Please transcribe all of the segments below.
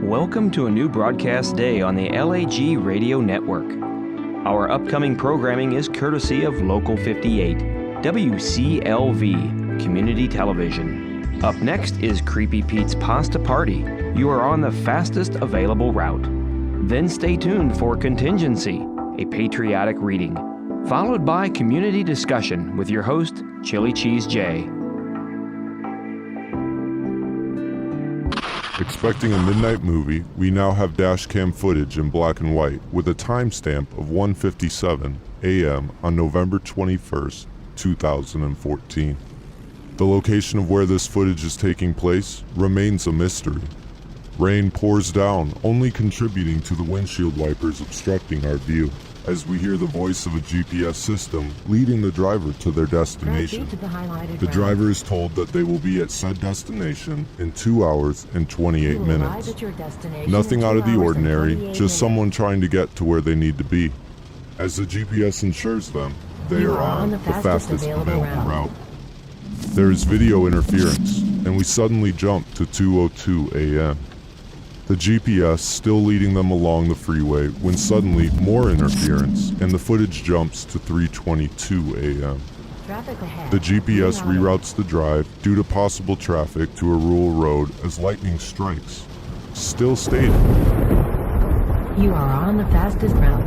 Welcome to a new broadcast day on the LAG Radio Network. Our upcoming programming is courtesy of Local 58, WCLV, Community Television. Up next is Creepy Pete's Pasta Party. You are on the fastest available route. Then stay tuned for Contingency, a patriotic reading, followed by community discussion with your host, Chili Cheese J. Expecting a midnight movie, we now have dashcam footage in black and white with a timestamp of 1:57 a.m. on November 21st, 2014. The location of where this footage is taking place remains a mystery. Rain pours down, only contributing to the windshield wipers obstructing our view, as we hear the voice of a GPS system leading the driver to their destination. The driver is told that they will be at said destination in 2 hours and 28 minutes. Nothing out of the ordinary, just someone trying to get to where they need to be. As the GPS ensures them, they are on the fastest available route. There is video interference, and we suddenly jump to 2:02 a.m. The GPS still leading them along the freeway when suddenly more interference and the footage jumps to 3:22 a.m. The GPS reroutes the drive due to possible traffic to a rural road as lightning strikes. Still stating, "You are on the fastest route."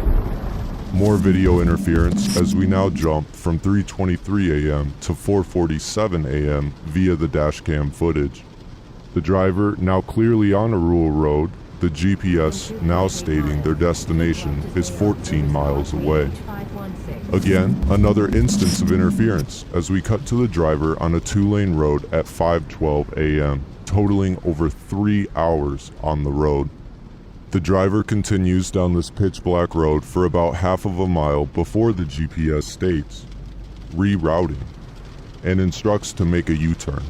More video interference as we now jump from 3:23 a.m. to 4:47 a.m. via the dashcam footage. The driver now clearly on a rural road, the GPS now stating their destination is 14 miles away. Again, another instance of interference as we cut to the driver on a 2-lane road at 5:12 a.m., totaling over 3 hours on the road. The driver continues down this pitch black road for about half of a mile before the GPS states rerouting and instructs to make a U-turn.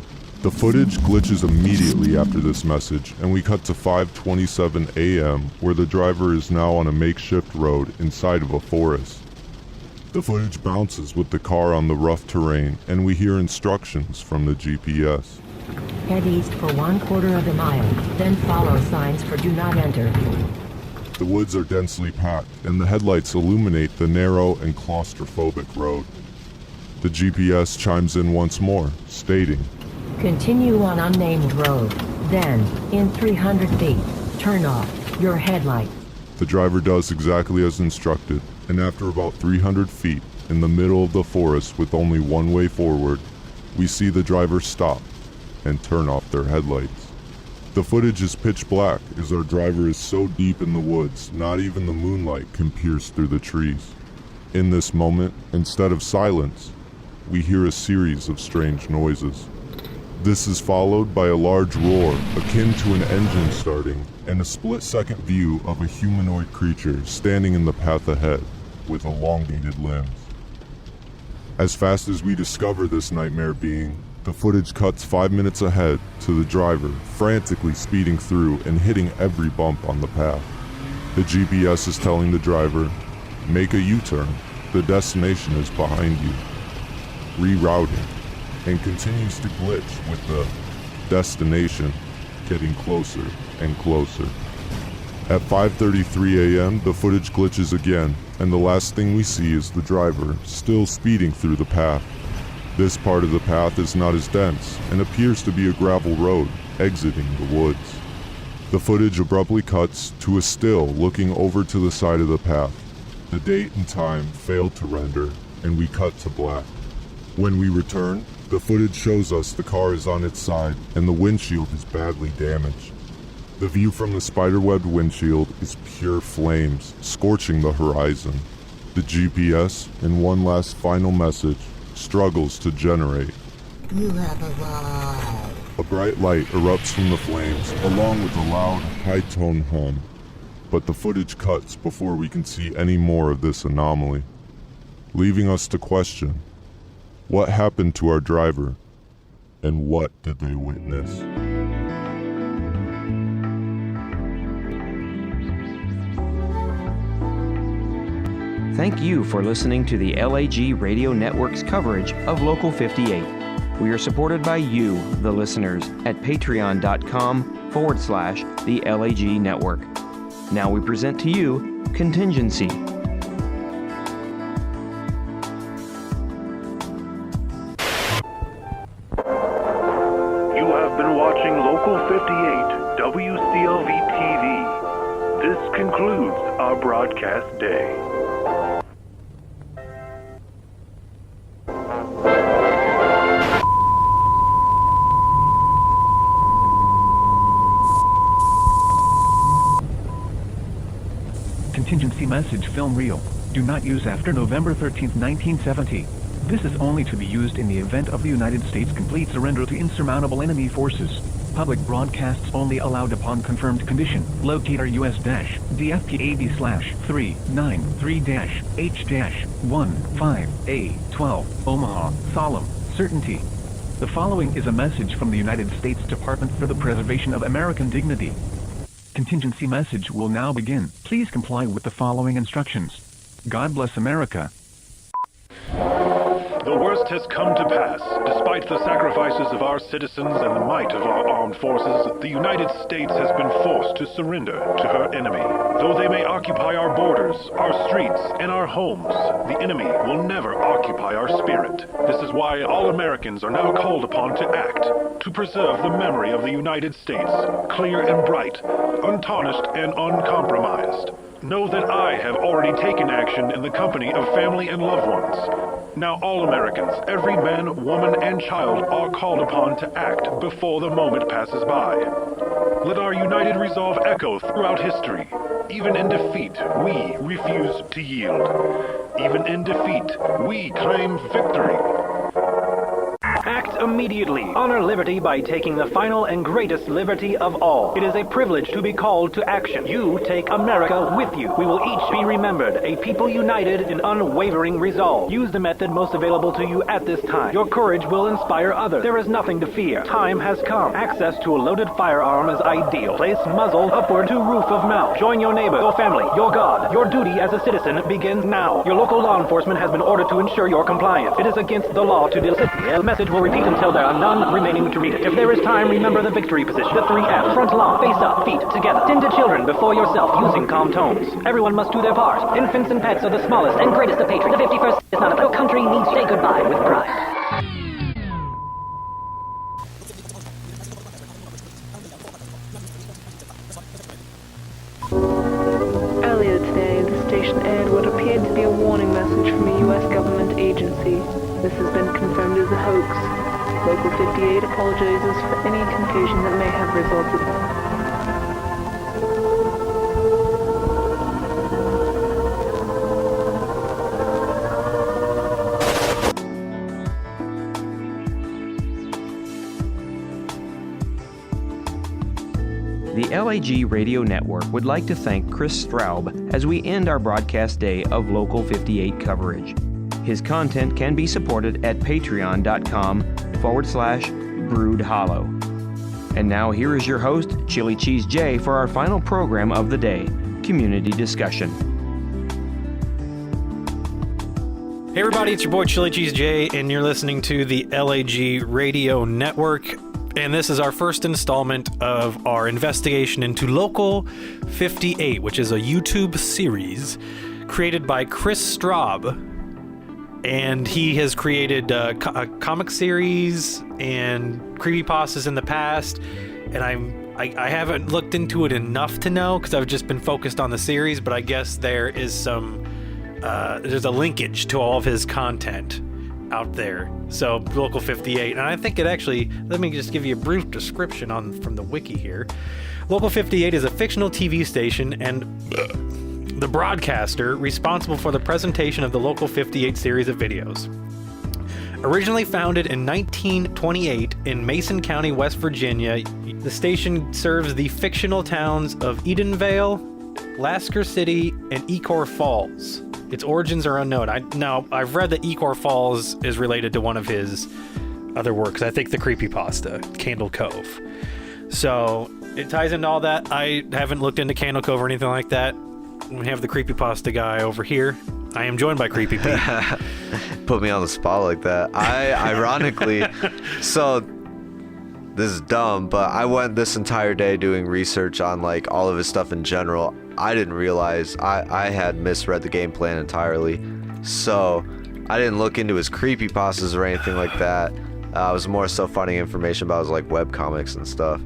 The footage glitches immediately after this message, and we cut to 5:27 a.m. where the driver is now on a makeshift road inside of a forest. The footage bounces with the car on the rough terrain, and we hear instructions from the GPS. Head east for 1/4 of a mile, then follow signs for do not enter. The woods are densely packed, and the headlights illuminate the narrow and claustrophobic road. The GPS chimes in once more, stating, "Continue on unnamed road, then, in 300 feet, turn off your headlight." The driver does exactly as instructed, and after about 300 feet, in the middle of the forest with only one way forward, we see the driver stop and turn off their headlights. The footage is pitch black as our driver is so deep in the woods, not even the moonlight can pierce through the trees. In this moment, instead of silence, we hear a series of strange noises. This is followed by a large roar akin to an engine starting and a split-second view of a humanoid creature standing in the path ahead with elongated limbs. As fast as we discover this nightmare being, the footage cuts 5 minutes ahead to the driver frantically speeding through and hitting every bump on the path. The GPS is telling the driver, "Make a U-turn, the destination is behind you." Rerouting, and continues to glitch with the destination getting closer and closer. At 5:33 a.m., the footage glitches again, and the last thing we see is the driver still speeding through the path. This part of the path is not as dense and appears to be a gravel road exiting the woods. The footage abruptly cuts to a still looking over to the side of the path. The date and time failed to render, and we cut to black. When we return, the footage shows us the car is on its side and the windshield is badly damaged. The view from the spiderwebbed windshield is pure flames, scorching the horizon. The GPS, in one last final message, struggles to generate. "You have arrived." A bright light erupts from the flames, along with a loud, high-toned hum. But the footage cuts before we can see any more of this anomaly, leaving us to question, what happened to our driver, and what did they witness? Thank you for listening to the LAG Radio Network's coverage of Local 58. We are supported by you, the listeners, at patreon.com/the LAG Network. Now we present to you Contingency. Watching Local 58 WCLV TV. This concludes our broadcast day. Contingency message: film reel. Do not use after November 13th, 1970. This is only to be used in the event of the United States' complete surrender to insurmountable enemy forces. Public broadcasts only allowed upon confirmed condition. Locator US-DFP-393-H-15A12. Omaha. Solemn. Certainty. The following is a message from the United States Department for the Preservation of American Dignity. Contingency message will now begin. Please comply with the following instructions. God bless America. The worst has come to pass. Despite the sacrifices of our citizens and the might of our armed forces, the United States has been forced to surrender to her enemy. Though they may occupy our borders, our streets, and our homes, the enemy will never occupy our spirit. This is why all Americans are now called upon to act, to preserve the memory of the United States, clear and bright, untarnished and uncompromised. Know that I have already taken action in the company of family and loved ones. Now all Americans, every man, woman, and child are called upon to act before the moment passes by. Let our united resolve echo throughout history. Even in defeat, we refuse to yield. Even in defeat, we claim victory. Act immediately. Honor liberty by taking the final and greatest liberty of all. It is a privilege to be called to action. You take America with you. We will each be remembered, a people united in unwavering resolve. Use the method most available to you at this time. Your courage will inspire others. There is nothing to fear. Time has come. Access to a loaded firearm is ideal. Place muzzle upward to roof of mouth. Join your neighbor, your family, your God. Your duty as a citizen begins now. Your local law enforcement has been ordered to ensure your compliance. It is against the law to discipline. The message will repeat until there are none remaining to read it. If there is time, remember the victory position. The 3F. Front lawn. Face up. Feet together. Tend to children before yourself using calm tones. Everyone must do their part. Infants and pets are the smallest and greatest of patrons. The 51st is not a no country needs to say goodbye with pride. Earlier today, the station aired what appeared to be a warning message from a U.S. government agency. This has been confirmed as a hoax. Local 58 apologizes for any confusion that may have resulted. The LAG Radio Network would like to thank Kris Straub as we end our broadcast day of Local 58 coverage. His content can be supported at patreon.com/broodhollow. And now here is your host, Chili Cheese J, for our final program of the day, Community Discussion. Hey everybody, it's your boy Chili Cheese J, and you're listening to the LAG Radio Network. And this is our first installment of our investigation into Local 58, which is a YouTube series created by Kris Straub. And he has created a comic series and creepypastas in the past. And I haven't looked into it enough to know because I've just been focused on the series. But I guess there is there's a linkage to all of his content out there. So Local 58, and I think it actually, let me just give you a brief description from the wiki here. Local 58 is a fictional TV station and the broadcaster responsible for the presentation of the Local 58 series of videos. Originally founded in 1928 in Mason County, West Virginia, the station serves the fictional towns of Edenvale, Lasker City, and Ecor Falls. Its origins are unknown. I've read that Ecor Falls is related to one of his other works. I think the creepypasta, Candle Cove. So it ties into all that. I haven't looked into Candle Cove or anything like that. We have the creepypasta guy over here. I am joined by Creepy Pete. Put me on the spot like that. I ironically, so this is dumb, but I went this entire day doing research on like all of his stuff in general. I didn't realize I had misread the game plan entirely. So I didn't look into his creepypastas or anything like that. It was more so finding information about his like webcomics and stuff,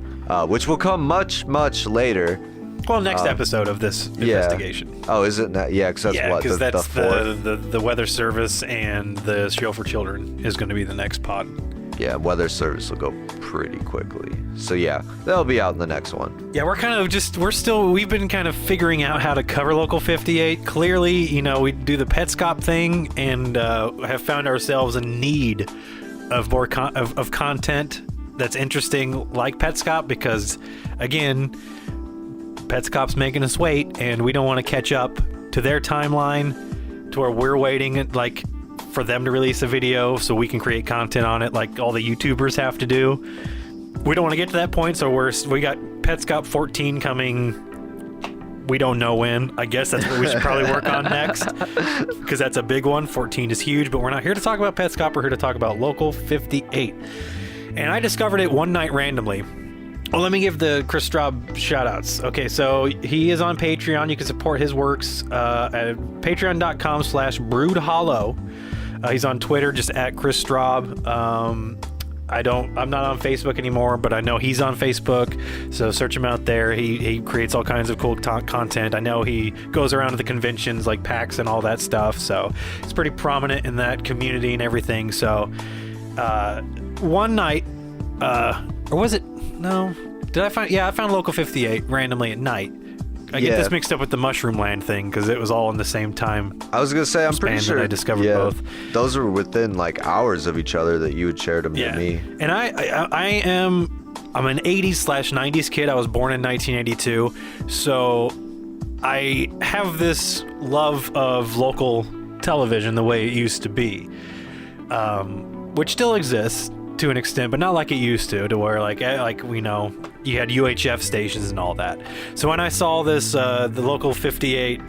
which will come much, much later. Well, next episode of this investigation. Oh, is it not? Yeah, because that's what, the fourth? The Weather Service and the Show for Children is going to be the next pod. Yeah, Weather Service will go pretty quickly. So yeah, they'll be out in the next one. Yeah, we've been kind of figuring out how to cover Local 58. Clearly, you know, we do the Petscop thing and have found ourselves in need of more of content that's interesting like Petscop because, again, Petscop's making us wait, and we don't want to catch up to their timeline to where we're waiting like for them to release a video so we can create content on it like all the YouTubers have to do. We don't want to get to that point, so we got Petscop 14 coming. We don't know when. I guess that's what we should probably work on next because that's a big one. 14 is huge, but we're not here to talk about Petscop. We're here to talk about Local 58. And I discovered it one night randomly. Well, let me give the Kris Straub shout-outs. Okay, so he is on Patreon. You can support his works at patreon.com/broodhollow. He's on Twitter, just at Kris Straub. I'm not on Facebook anymore, but I know he's on Facebook, so search him out there. He creates all kinds of cool content. I know he goes around to the conventions like PAX and all that stuff, so he's pretty prominent in that community and everything. So one night, or was it? No. Did I find? Yeah, I found Local 58 randomly at night. I get this mixed up with the Mushroom Land thing because it was all in the same time. I was gonna say, I'm pretty sure I discovered both. Those were within like hours of each other that you had shared them to me. And I'm an 80s/90s kid. I was born in 1982, so I have this love of local television the way it used to be, which still exists to an extent, but not like it used to where like we know you had UHF stations and all that. So when I saw this the Local 58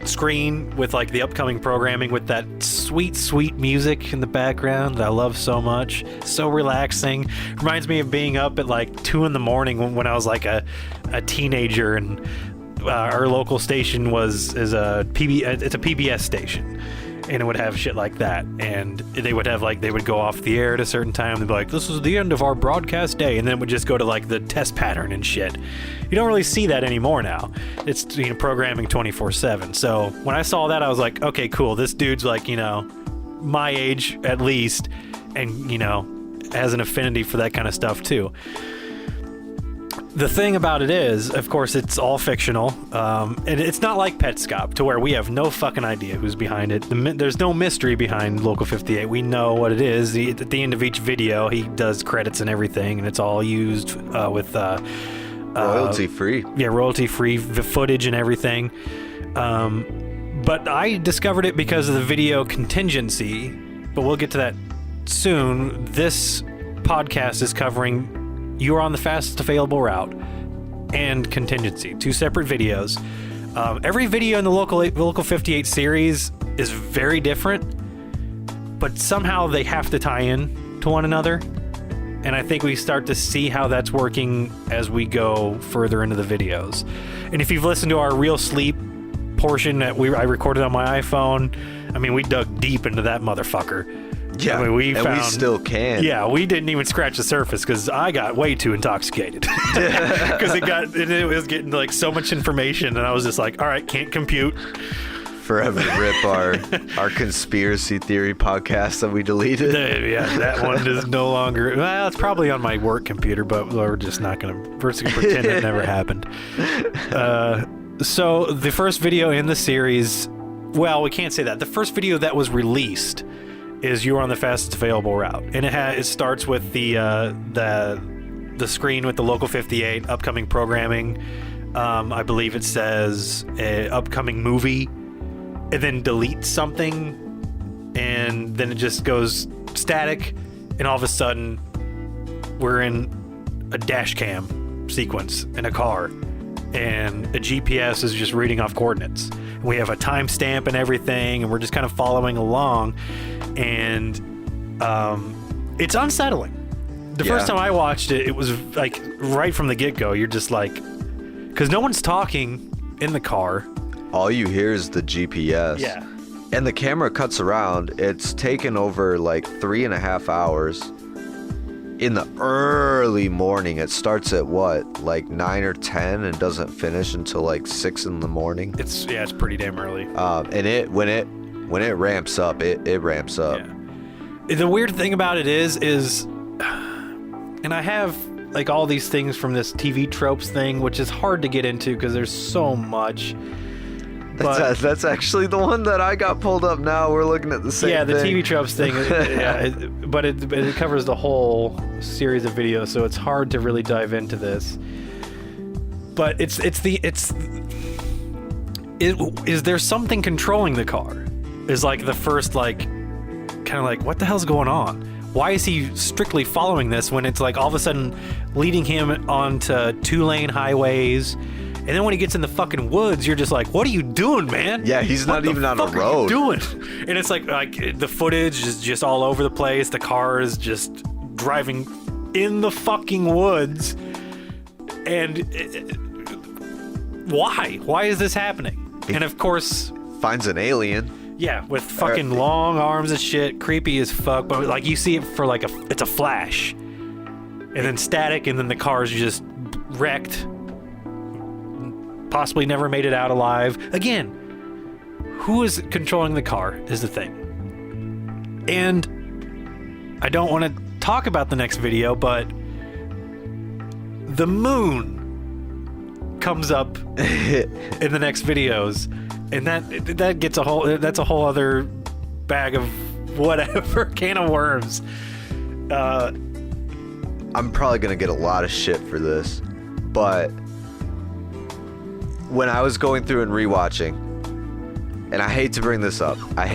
screen with like the upcoming programming with that sweet music in the background that I love so much, so relaxing, reminds me of being up at like 2 a.m. when I was like a teenager, and our local station is a PBS station. And it would have shit like that, and they would go off the air at a certain time. They'd be like, "This is the end of our broadcast day," and then it would just go to like the test pattern and shit. You don't really see that anymore now. It's programming 24/7. So when I saw that, I was like, "Okay, cool. This dude's like my age at least, and has an affinity for that kind of stuff too." The thing about it is, of course, it's all fictional, and it's not like Petscop, to where we have no fucking idea who's behind it. There's no mystery behind Local 58. We know what it is. At the end of each video, he does credits and everything, and it's all used with royalty-free. Yeah, royalty-free footage and everything. But I discovered it because of the video Contengency, but we'll get to that soon. This podcast is covering You're on the Fastest Available Route and Contengency, 2 separate videos. Every video in the Local 58 series is very different, but somehow they have to tie in to one another. And I think we start to see how that's working as we go further into the videos. And if you've listened to our Real Sleep portion that I recorded on my iPhone, I mean, we dug deep into that motherfucker. Yeah, I mean, we still can. Yeah, we didn't even scratch the surface because I got way too intoxicated because it was getting like so much information, and I was just like, all right, can't compute. Forever rip our conspiracy theory podcast that we deleted. Yeah, that one is no longer. Well, it's probably on my work computer, but we're just not gonna pretend it never happened. So the first video in the series, well, we can't say that. The first video that was released is You're on the Fastest Available Route, and it starts with the screen with the Local 58 upcoming programming. I believe it says upcoming movie, and then deletes something, and then it just goes static, and all of a sudden we're in a dash cam sequence in a car, and a GPS is just reading off coordinates. We have a timestamp and everything, and we're just kind of following along. And it's unsettling. The first time I watched it, it was like right from the get-go. You're just like, because no one's talking in the car. All you hear is the GPS. Yeah. And the camera cuts around. It's taken over like 3.5 hours. In the early morning, it starts at what, like 9 or 10, and doesn't finish until like 6 in the morning. It's pretty damn early. And when it ramps up, it ramps up. Yeah. The weird thing about it is, and I have like all these things from this TV tropes thing, which is hard to get into because there's so much. That's actually the one that I got pulled up now. We're looking at the same thing. Yeah, the TV tropes thing. But it covers the whole series of videos, so it's hard to really dive into this. But is there something controlling the car? Is like the first like kind of like, what the hell's going on? Why is he strictly following this when it's like all of a sudden leading him onto 2-lane highways? And then when he gets in the fucking woods, you're just like, what are you doing, man? Yeah, he's not even on a road. What are you doing? And it's like the footage is just all over the place. The car is just driving in the fucking woods. And why? Why is this happening? And of course... finds an alien. Yeah, with fucking long arms and shit. Creepy as fuck. But like you see it for like it's a flash. And then static, and then the car's just wrecked. Possibly never made it out alive. Again, who is controlling the car is the thing. And I don't want to talk about the next video, but the moon comes up in the next videos, and that gets that's a whole other bag of whatever, can of worms. I'm probably gonna get a lot of shit for this, but when I was going through and rewatching, and I hate to bring this up, I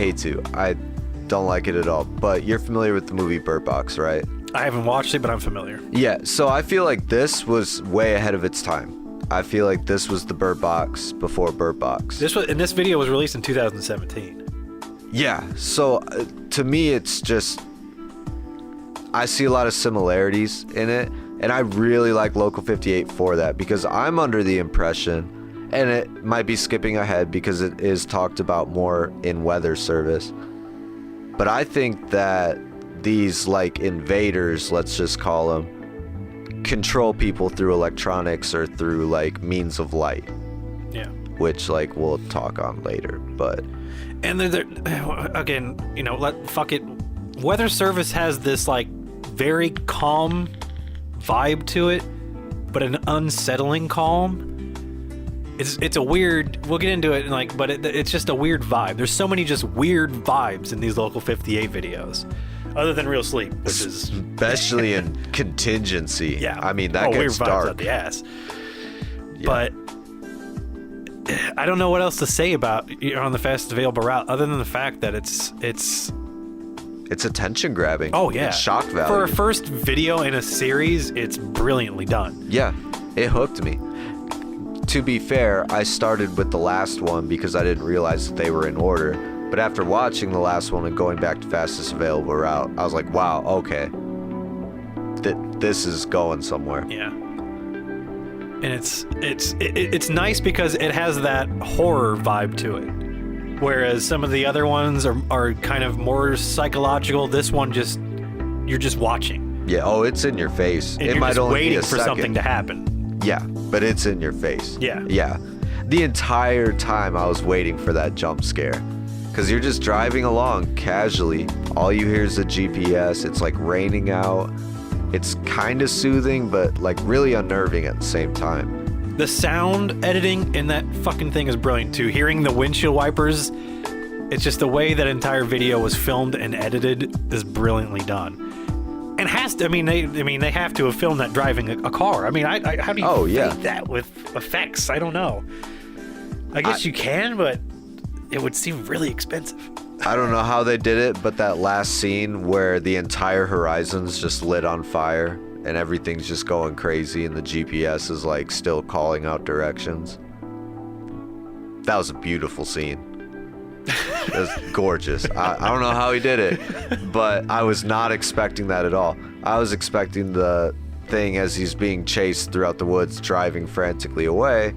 don't like it at all, but you're familiar with the movie Bird Box, right? I haven't watched it, but I'm familiar. Yeah, so I feel like this was way ahead of its time. I feel like this was the Bird Box before Bird Box. This video was released in 2017. Yeah, so to me, it's just, I see a lot of similarities in it, and I really like Local 58 for that, because I'm under the impression, and it might be skipping ahead because it is talked about more in Weather Service, but I think that these like invaders, let's just call them, control people through electronics or through like means of light. Yeah. Which like we'll talk on later, but. And again, fuck it. Weather Service has this like very calm vibe to it, but an unsettling calm. It's a weird, we'll get into it, but it's just a weird vibe. There's so many just weird vibes in these Local 58 videos, other than Real Sleep, which is... especially in Contingency. Yeah. I mean, that gets weird dark. Vibes out the ass. Yeah. But I don't know what else to say about on the fastest available route, other than the fact that it's attention grabbing. Oh, yeah. It's shock value. For a first video in a series, it's brilliantly done. Yeah, it hooked me. To be fair, I started with the last one because I didn't realize that they were in order. But after watching the last one and going back to fastest available route, I was like, wow, okay. This is going somewhere. Yeah. And it's nice because it has that horror vibe to it. Whereas some of the other ones are kind of more psychological. This one you're just watching. Yeah, oh, it's in your face. And it you're might just only waiting be a for second. something to happen. Yeah, but it's in your face. Yeah. Yeah. The entire time I was waiting for that jump scare. Because you're just driving along casually. All you hear is the GPS. It's like raining out. It's kind of soothing, but like really unnerving at the same time. The sound editing in that fucking thing is brilliant too. Hearing the windshield wipers, it's just the way that entire video was filmed and edited is brilliantly done. And they have to have filmed that driving a car. I mean, how do you fake that with effects? I don't know. I guess you can, but it would seem really expensive. I don't know how they did it, but that last scene where the entire horizon's just lit on fire and everything's just going crazy and the GPS is like still calling out directions. that was a beautiful scene. It was gorgeous. I don't know how he did it, but I was not expecting that at all. I was expecting the thing as he's being chased throughout the woods, driving frantically away,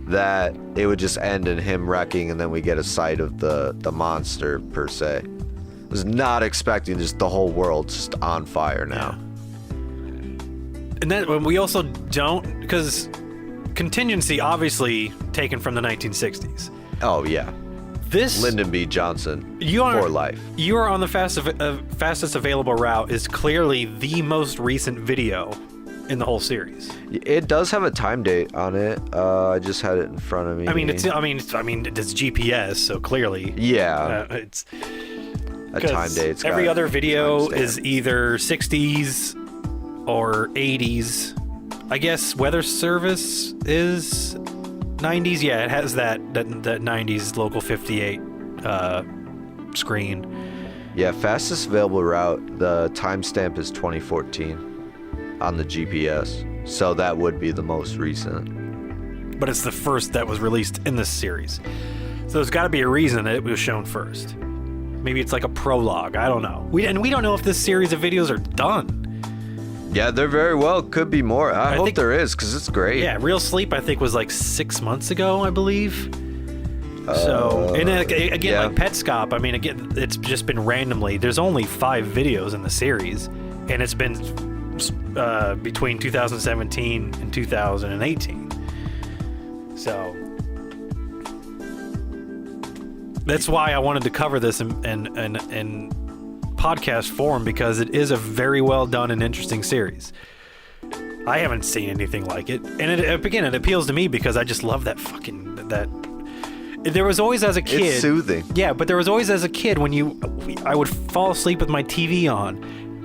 that it would just end in him wrecking and then we get a sight of the monster per se. I was not expecting just the whole world just on fire now. And then we also don't, because Contingency obviously taken from the 1960s. Oh yeah. This Lyndon B. Johnson for life. You are on the fastest available route is clearly the most recent video in the whole series. It does have a time date on it. I just had it in front of me. I mean, it's GPS, so clearly. Yeah. It's a time date. Every other video is either 60s or 80s. I guess Weather Service is 90s. Yeah, it has that 90s local 58 screen. Yeah, fastest available route, the timestamp is 2014 on the GPS. So that would be the most recent. But it's the first that was released in this series. So there's got to be a reason that it was shown first. Maybe it's like a prologue. I don't know. We don't know if this series of videos are done. Yeah, there very well could be more. I hope there is, because it's great. Yeah, Real Sleep, I think, was like 6 months ago, I believe. So, and then, again, yeah. like Petscop, I mean, again, it's just been randomly. There's only 5 videos in the series, and it's been between 2017 and 2018. So, that's why I wanted to cover this in podcast form, because it is a very well done and interesting series. I haven't seen anything like it, and it appeals to me because I just love that there was always as a kid, it's soothing. Yeah, but there was always as a kid when I would fall asleep with my TV on,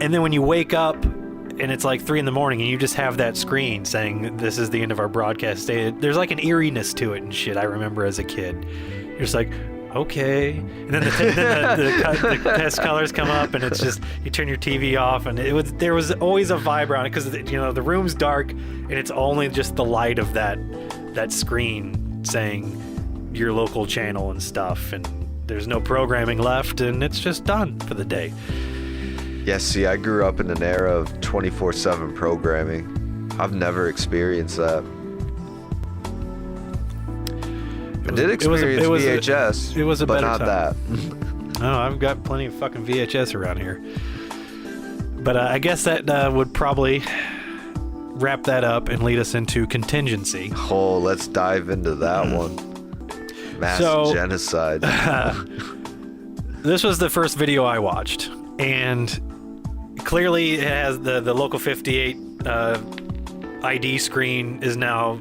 and then when you wake up and it's like 3 a.m. and you just have that screen saying this is the end of our broadcast day, there's like an eeriness to it and shit. I remember as a kid, you're just like, okay, and then the test colors come up, and it's just you turn your TV off, and there was always a vibe around it because the room's dark, and it's only just the light of that screen saying your local channel and stuff, and there's no programming left, and it's just done for the day. Yeah, see, I grew up in an era of 24/7 programming. I've never experienced that. I did experience VHS, but not that. Oh, I've got plenty of fucking VHS around here. But I guess that would probably wrap that up and lead us into Contingency. Oh, let's dive into that one. Mass genocide. This was the first video I watched, and clearly it has the local 58 ID screen is now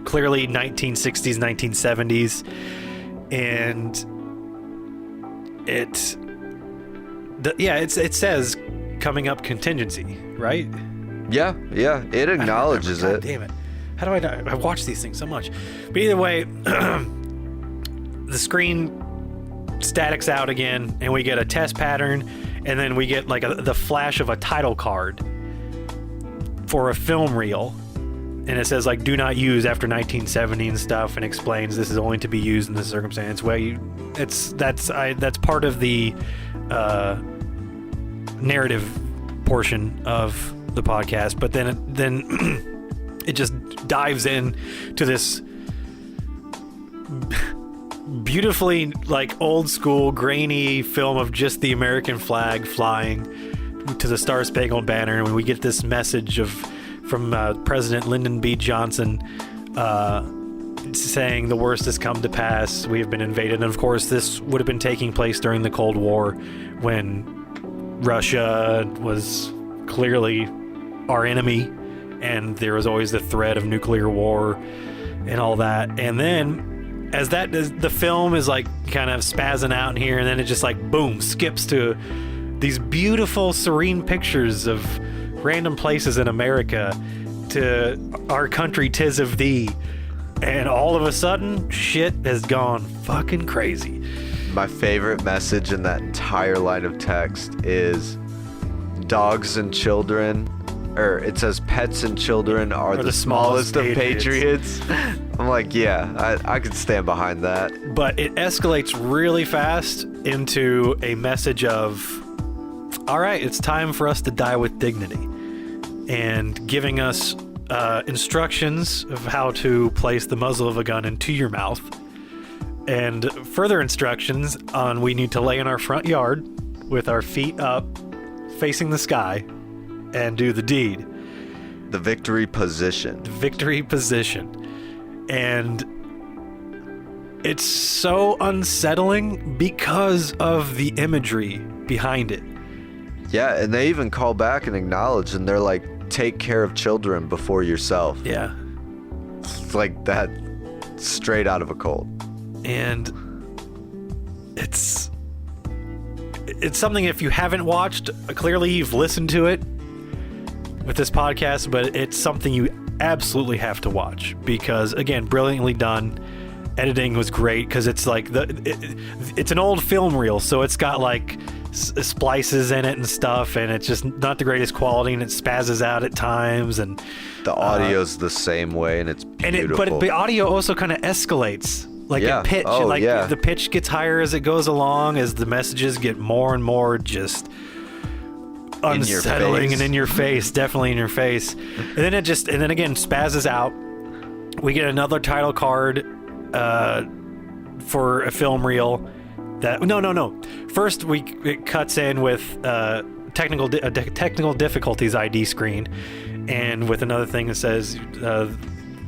clearly 1960s, 1970s, and it says coming up Contingency, right? Yeah, it acknowledges God it. Damn it! How do I know? I watch these things so much, but either way, the screen statics out again, and we get a test pattern, and then we get like the flash of a title card for a film reel. And it says like do not use after 1970 and stuff, and explains this is only to be used in this circumstance. That's part of the narrative portion of the podcast. But then it just dives in to this beautifully like old school grainy film of just the American flag flying to the Star Spangled Banner, and we get this message from President Lyndon B. Johnson saying the worst has come to pass. We have been invaded. And of course, this would have been taking place during the Cold War when Russia was clearly our enemy, and there was always the threat of nuclear war and all that. And then as the film is like kind of spazzing out in here, and then it just like boom skips to these beautiful serene pictures of random places in America to our country 'tis of thee, and all of a sudden shit has gone fucking crazy. My favorite message in that entire line of text is dogs and children or it says pets and children are the smallest of patriots. I'm like, yeah, I could stand behind that. But it escalates really fast into a message of, all right, it's time for us to die with dignity, and giving us instructions of how to place the muzzle of a gun into your mouth, and further instructions on we need to lay in our front yard with our feet up, facing the sky, and do the deed. The victory position. And it's so unsettling because of the imagery behind it. Yeah, and they even call back and acknowledge, and they're like, take care of children before yourself. Yeah. It's like that straight out of a cult. And it's something, if you haven't watched, clearly you've listened to it with this podcast, but it's something you absolutely have to watch because, again, brilliantly done. Editing was great because it's like it's an old film reel, so it's got like splices in it and stuff, and it's just not the greatest quality, and it spazzes out at times, and the audio's the same way, and it's beautiful. But the audio also kind of escalates, like in pitch. The pitch gets higher as it goes along, as the messages get more and more just unsettling and in your face, definitely in your face. And then it again spazzes out. We get another title card for a film reel. No. First, it cuts in with technical difficulties ID screen, and with another thing that says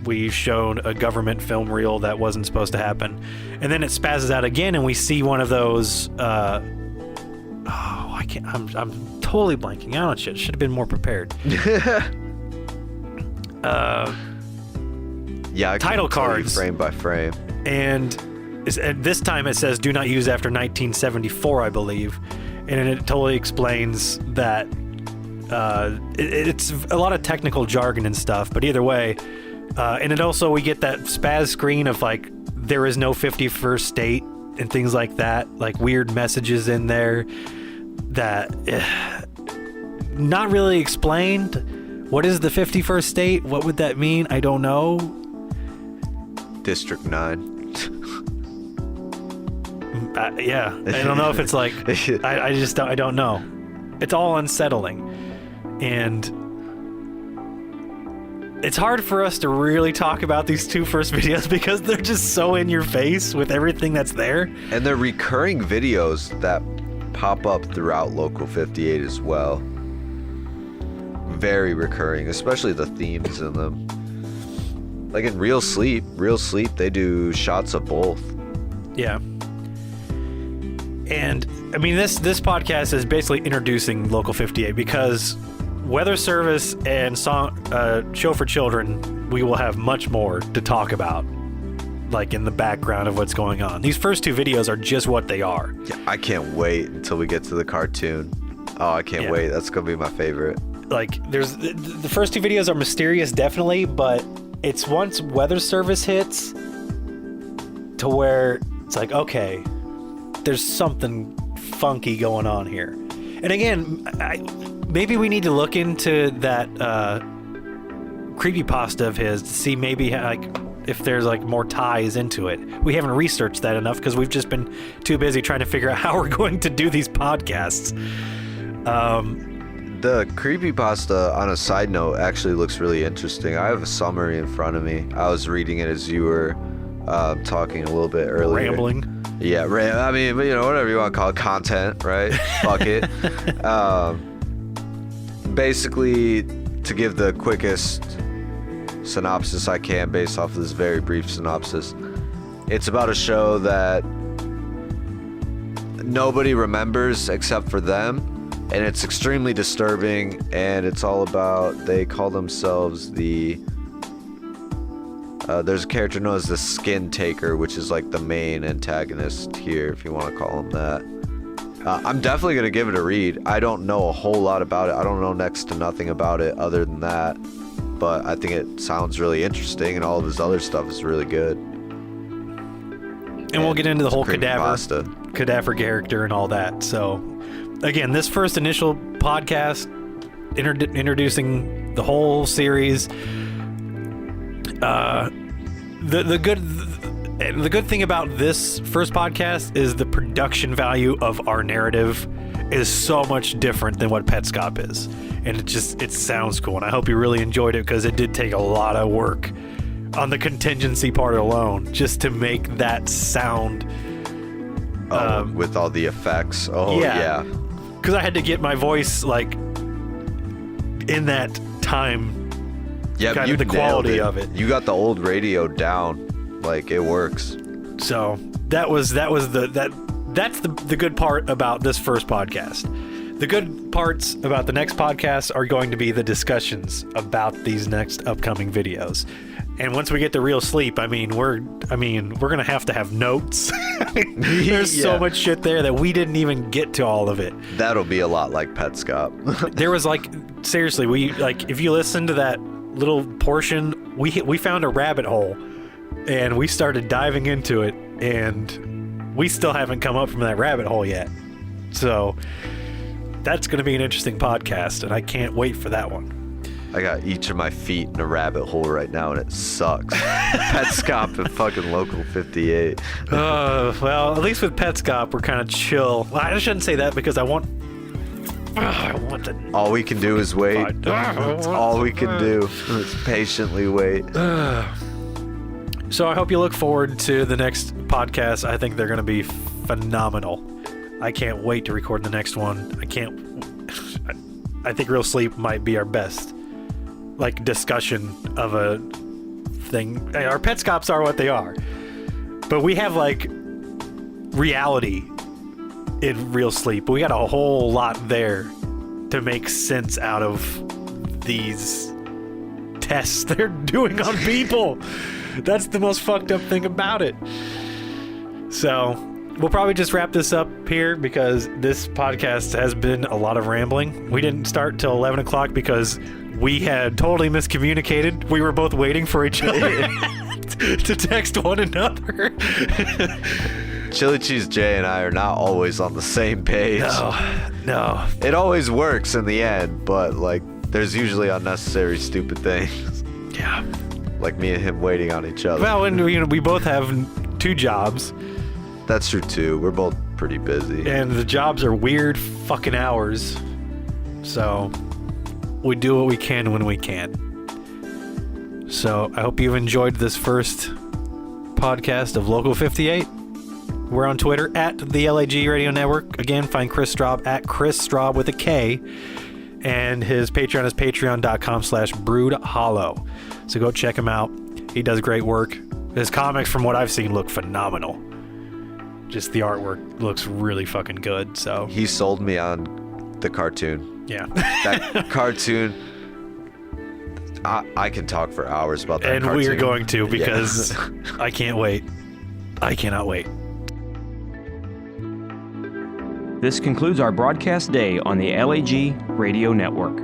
we've shown a government film reel that wasn't supposed to happen, and then it spazzes out again, and we see one of those. I'm totally blanking out on shit. Should have been more prepared. Title cards, frame by frame, and this time it says do not use after 1974, I believe, and it totally explains that it's a lot of technical jargon and stuff, but either way, and it also, we get that spaz screen of like there is no 51st state and things like that, like weird messages in there that not really explained. What is the 51st state? What would that mean? I don't know. District 9. Yeah, I don't know if it's like I don't know. It's all unsettling, and it's hard for us to really talk about these two first videos because they're just so in your face with everything that's there. And they're recurring videos that pop up throughout Local 58 as well. Very recurring, especially the themes in them. Like in Real Sleep, they do shots of both. Yeah. And I mean, this podcast is basically introducing Local 58 because Weather Service and Show for Children, we will have much more to talk about, like in the background of what's going on. These first two videos are just what they are. Yeah, I can't wait until we get to the cartoon. Oh, I can't wait. That's going to be my favorite. Like, there's the first two videos are mysterious, definitely, but it's once Weather Service hits to where it's like, okay, there's something funky going on here. And again, maybe we need to look into that creepypasta of his to see maybe like if there's like more ties into it. We haven't researched that enough because we've just been too busy trying to figure out how we're going to do these podcasts. The creepypasta, on a side note, actually looks really interesting. I have a summary in front of me. I was reading it as you were talking a little bit earlier. Rambling. Yeah, I mean, but, whatever you want to call it, content, right? Fuck it. Basically, to give the quickest synopsis I can based off of this very brief synopsis, it's about a show that nobody remembers except for them, and it's extremely disturbing, and it's all about, they call themselves there's a character known as the Skin Taker, which is like the main antagonist here, if you want to call him that. I'm definitely going to give it a read. I don't know a whole lot about it. I don't know next to nothing about it other than that. But I think it sounds really interesting, and all of his other stuff is really good. And we'll get into the whole cadaver character and all that. So, again, this first initial podcast introducing the whole series. The good thing about this first podcast is the production value of our narrative is so much different than what Petscop is, and it sounds cool. And I hope you really enjoyed it, because it did take a lot of work on the contingency part alone just to make that sound. With all the effects. Oh yeah. Because I had to get my voice like in that time. Yeah, kind of the quality of it. You got the old radio down, like it works. So that's the good part about this first podcast. The good parts about the next podcast are going to be the discussions about these next upcoming videos. And once we get to Real Sleep, we're gonna have to have notes. There's so much shit there that we didn't even get to all of it. That'll be a lot like Petscop. There was seriously, if you listen to that little portion, we found a rabbit hole, and we started diving into it, and we still haven't come up from that rabbit hole yet. So that's going to be an interesting podcast, and I can't wait for that one. I got each of my feet in a rabbit hole right now, and it sucks. Petscop and fucking Local 58. Well, at least with Petscop, we're kind of chill. Well, I shouldn't say that, because I want the... All we can do is wait. That's all we can do is patiently wait. So I hope you look forward to the next podcast. I think they're going to be phenomenal. I can't wait to record the next one. I think Real Sleep might be our best discussion of a thing. Our Petscops are what they are, but we have reality in Real Sleep. We got a whole lot there to make sense out of these tests they're doing on people. That's the most fucked up thing about it. So we'll probably just wrap this up here, because this podcast has been a lot of rambling. We didn't start till 11 o'clock because we had totally miscommunicated. We were both waiting for each other to text one another. Chili Cheese Jay and I are not always on the same page. No. It always works in the end, but there's usually unnecessary stupid things. Yeah. Like me and him waiting on each other. Well, and we both have 2 jobs. That's true too. We're both pretty busy. And the jobs are weird fucking hours. So we do what we can when we can. So I hope you've enjoyed this first podcast of Local 58. We're on Twitter at the LAG Radio Network. Again, find Kris Straub at Kris Straub with a K. And his Patreon is patreon.com/broodhollow. So go check him out. He does great work. His comics, from what I've seen, look phenomenal. Just the artwork looks really fucking good. So he sold me on the cartoon. Yeah. That cartoon, I can talk for hours about that cartoon. And we are going to, because I can't wait. I cannot wait. This concludes our broadcast day on the LAG Radio Network.